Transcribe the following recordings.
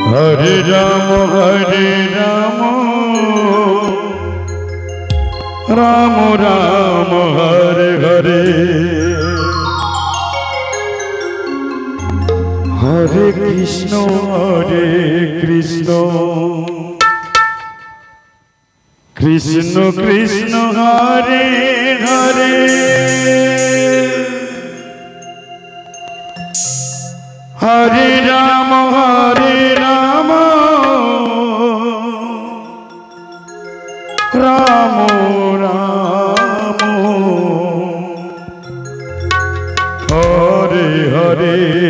Hare Ram Ram Ram Hare Hare Hare Krishna Krishna Krishna Hare Hare Hare Ram Ram Ram Hare Hare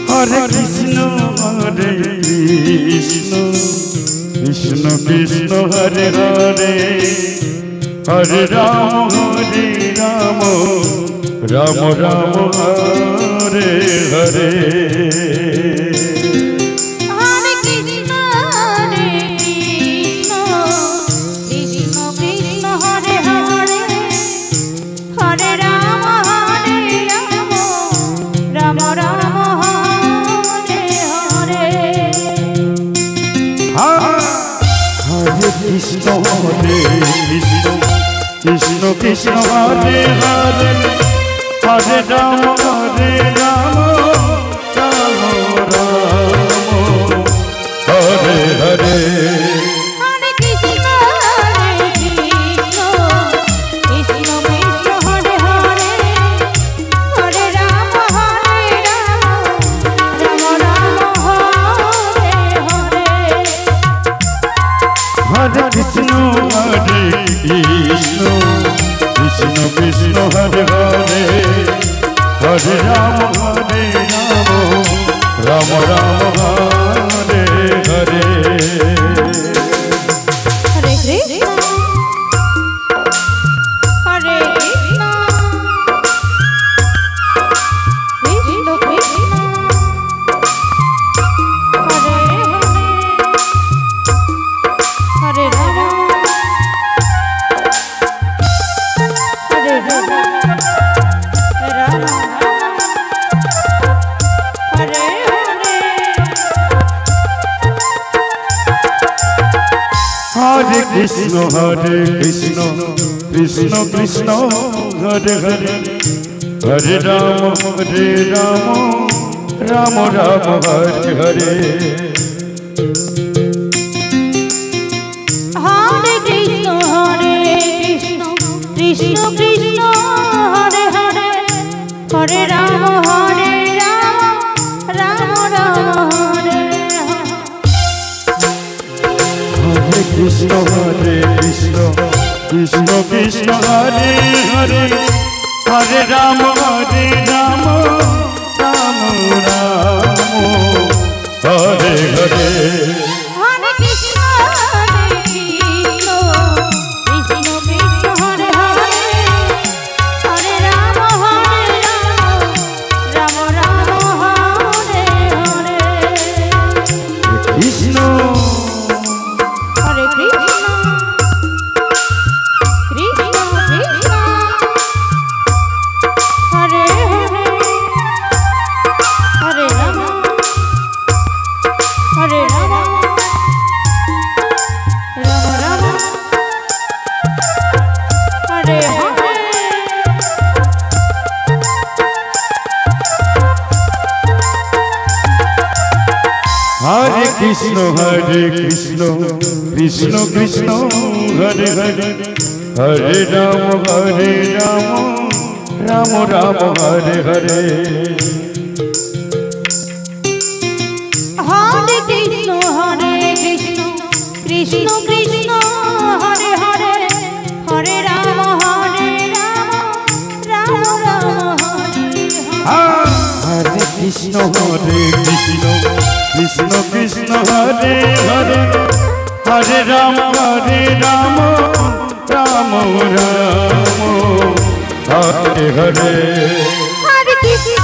Hare Krishna Krishna Krishna Hare Hare Hare Ram Ram Ram Hare Hare Krishna Krishna Krishna Hare Hare Hare Ram Ram Ram Hare Hare Krishna Krishna Hare Hare Hare Ram Ram Ram Hare Hare Krishna Krishna Krishna Hare Hare Hare Ram Ram Ram Hare Hare Krishna Krishna Hare Hare Hare Ram Ram Ram Hare Hare Krishna Krishna Krishna Hare Hare Hare Ram Ram Ram Hare Hare Hare Krishna Krishna Krishna Hare Hare Hare Ram Ram Ram Hare Hare Hare Krishna Krishna Krishna Hare Hare Hare Ram Ram Ram Hare Krishna Krishna Krishna Hare Hare Hare Ram Ram Ram Hare Hare Hare Krishna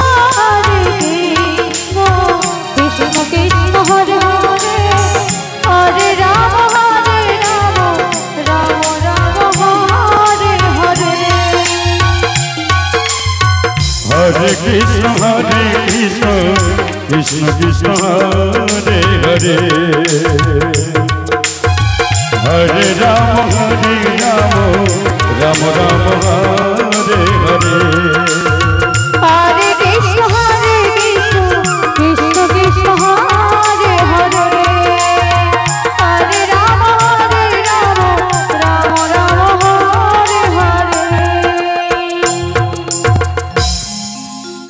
Krishna Krishna Hare Hare Hare Ram Ram Ram Hare Krishna Krishna Krishna Hare Hare Hare Ram Ram Ram